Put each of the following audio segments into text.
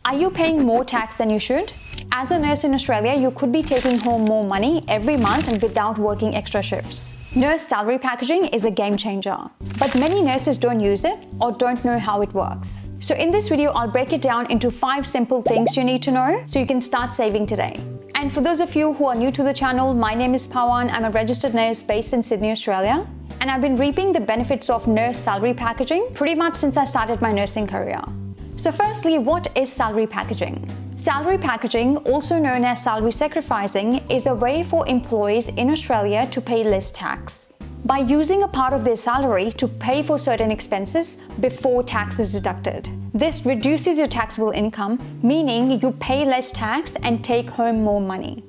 Are you paying more tax than you should? As a nurse in Australia, you could be taking home more money every month and without working extra shifts. Nurse salary packaging is a game changer, but many nurses don't use it or don't know how it works. So in this video, I'll break it down into 5 simple things you need to know so you can start saving today. And for those of you who are new to the channel, my name is Pawan. I'm a registered nurse based in Sydney, Australia. And I've been reaping the benefits of nurse salary packaging pretty much since I started my nursing career. So firstly, what is salary packaging? Salary packaging, also known as salary sacrificing, is a way for employees in Australia to pay less tax by using a part of their salary to pay for certain expenses before tax is deducted. This reduces your taxable income, meaning you pay less tax and take home more money.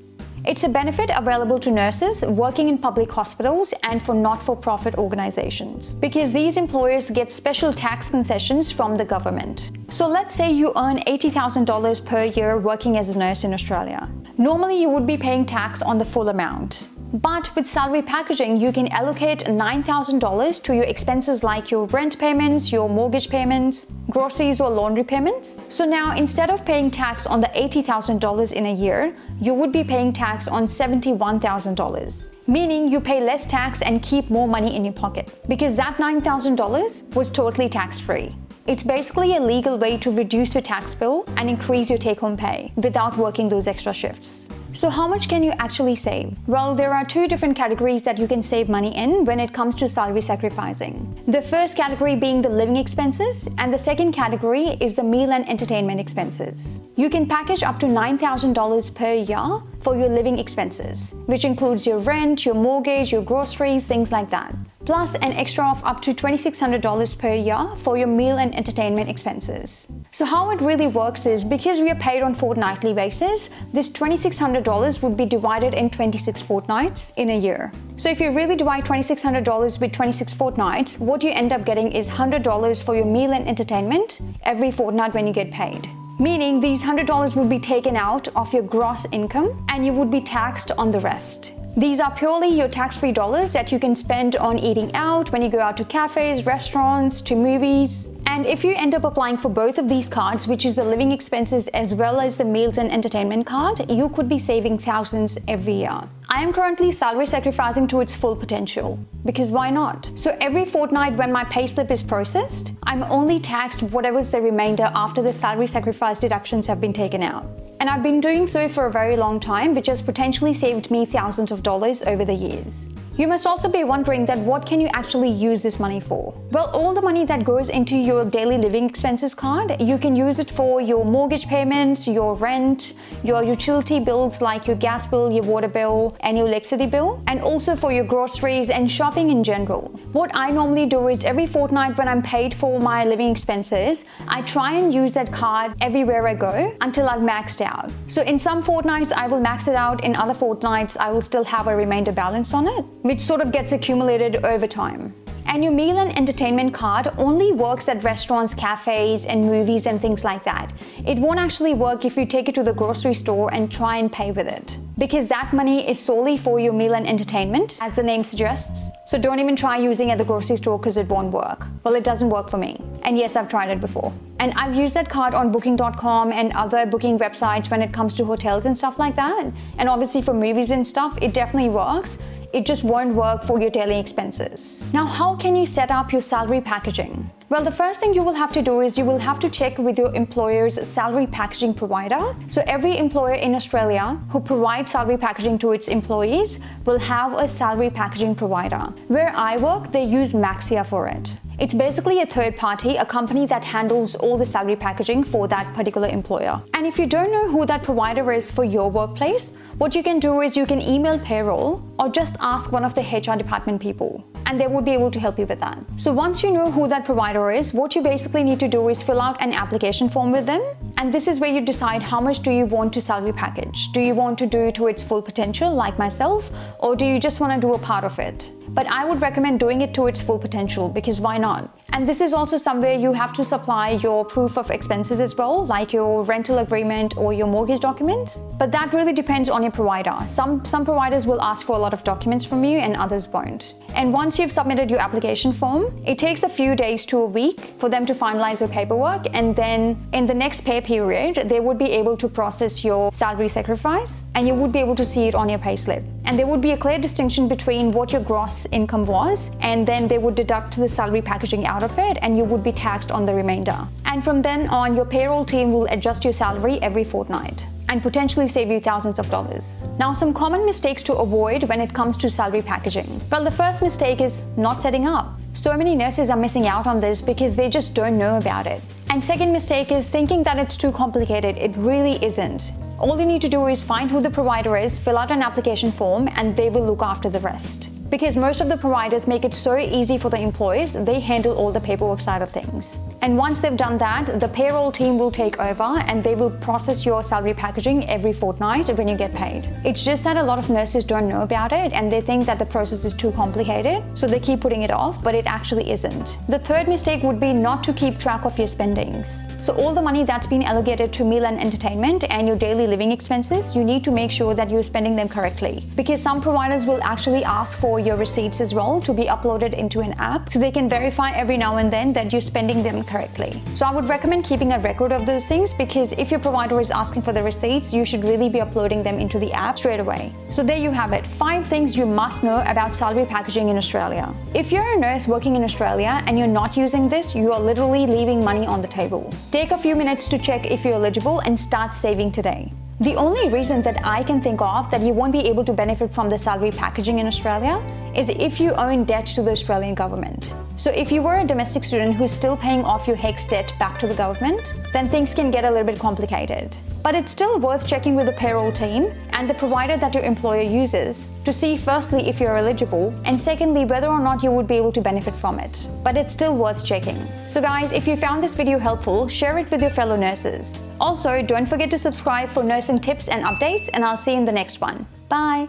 It's a benefit available to nurses working in public hospitals and for not-for-profit organizations, because these employers get special tax concessions from the government. So let's say you earn $80,000 per year working as a nurse in Australia. Normally you would be paying tax on the full amount. But with salary packaging, you can allocate $9,000 to your expenses like your rent payments, your mortgage payments, groceries or laundry payments. So now instead of paying tax on the $80,000 in a year, you would be paying tax on $71,000. Meaning you pay less tax and keep more money in your pocket because that $9,000 was totally tax-free. It's basically a legal way to reduce your tax bill and increase your take-home pay without working those extra shifts. So how much can you actually save? Well, there are 2 different categories that you can save money in when it comes to salary sacrificing. The first category being the living expenses, and the second category is the meal and entertainment expenses. You can package up to $9,000 per year for your living expenses, which includes your rent, your mortgage, your groceries, things like that. Plus an extra of up to $2,600 per year for your meal and entertainment expenses. So how it really works is, because we are paid on fortnightly basis, this $2,600 would be divided in 26 fortnights in a year. So if you really divide $2,600 with 26 fortnights, what you end up getting is $100 for your meal and entertainment every fortnight when you get paid. Meaning these $100 would be taken out of your gross income and you would be taxed on the rest. These are purely your tax-free dollars that you can spend on eating out when you go out to cafes, restaurants, to movies. And if you end up applying for both of these cards, which is the living expenses as well as the meals and entertainment card, you could be saving thousands every year. I am currently salary sacrificing to its full potential, because why not? So every fortnight when my payslip is processed, I'm only taxed whatever's the remainder after the salary sacrifice deductions have been taken out. And I've been doing so for a very long time, which has potentially saved me thousands of dollars over the years. You must also be wondering that what can you actually use this money for? Well, all the money that goes into your daily living expenses card, you can use it for your mortgage payments, your rent, your utility bills like your gas bill, your water bill, and your electricity bill, and also for your groceries and shopping in general. What I normally do is every fortnight when I'm paid for my living expenses, I try and use that card everywhere I go until I've maxed out. So in some fortnights, I will max it out. In other fortnights, I will still have a remainder balance on it, which sort of gets accumulated over time. And your meal and entertainment card only works at restaurants, cafes, and movies and things like that. It won't actually work if you take it to the grocery store and try and pay with it, because that money is solely for your meal and entertainment, as the name suggests. So don't even try using it at the grocery store because it won't work. Well, it doesn't work for me. And yes, I've tried it before. And I've used that card on booking.com and other booking websites when it comes to hotels and stuff like that. And obviously for movies and stuff, it definitely works. It just won't work for your daily expenses. Now, how can you set up your salary packaging? Well, the first thing you will have to do is you will have to check with your employer's salary packaging provider. So every employer in Australia who provides salary packaging to its employees will have a salary packaging provider. Where I work, they use Maxia for it. It's basically a third party, a company that handles all the salary packaging for that particular employer. And if you don't know who that provider is for your workplace, what you can do is you can email payroll or just ask one of the HR department people, and they would be able to help you with that. So once you know who that provider is, what you basically need to do is fill out an application form with them. And this is where you decide how much do you want to salary package. Do you want to do it to its full potential like myself, or do you just want to do a part of it? But I would recommend doing it to its full potential, because why not? And this is also somewhere you have to supply your proof of expenses as well, like your rental agreement or your mortgage documents. But that really depends on your provider. Some providers will ask for a lot of documents from you and others won't. And once you've submitted your application form, it takes a few days to a week for them to finalize your paperwork, and then in the next pay period, they would be able to process your salary sacrifice and you would be able to see it on your payslip. And there would be a clear distinction between what your gross income was, and then they would deduct the salary packaging out of it and you would be taxed on the remainder. And from then on, your payroll team will adjust your salary every fortnight and potentially save you thousands of dollars. Now, some common mistakes to avoid when it comes to salary packaging. Well, the first mistake is not setting up. So many nurses are missing out on this because they just don't know about it. And second mistake is thinking that it's too complicated. It really isn't. All you need to do is find who the provider is, fill out an application form, and they will look after the rest. Because most of the providers make it so easy for the employees, they handle all the paperwork side of things. And once they've done that, the payroll team will take over and they will process your salary packaging every fortnight when you get paid. It's just that a lot of nurses don't know about it and they think that the process is too complicated, so they keep putting it off, but it actually isn't. The third mistake would be not to keep track of your spendings. So all the money that's been allocated to meal and entertainment and your daily living expenses, you need to make sure that you're spending them correctly. Because some providers will actually ask for your receipts as well to be uploaded into an app so they can verify every now and then that you're spending them correctly. So I would recommend keeping a record of those things, because if your provider is asking for the receipts, you should really be uploading them into the app straight away. So there you have it, 5 things you must know about salary packaging in Australia. If you're a nurse working in Australia and you're not using this, you are literally leaving money on the table. Take a few minutes to check if you're eligible and start saving today. The only reason that I can think of that you won't be able to benefit from the salary packaging in Australia is if you owe debt to the Australian government. So if you were a domestic student who's still paying off your HECS debt back to the government, then things can get a little bit complicated. But it's still worth checking with the payroll team and the provider that your employer uses to see firstly if you're eligible, and secondly whether or not you would be able to benefit from it. But it's still worth checking. So guys, if you found this video helpful, share it with your fellow nurses. Also, don't forget to subscribe for nursing tips and updates, and I'll see you in the next one. Bye!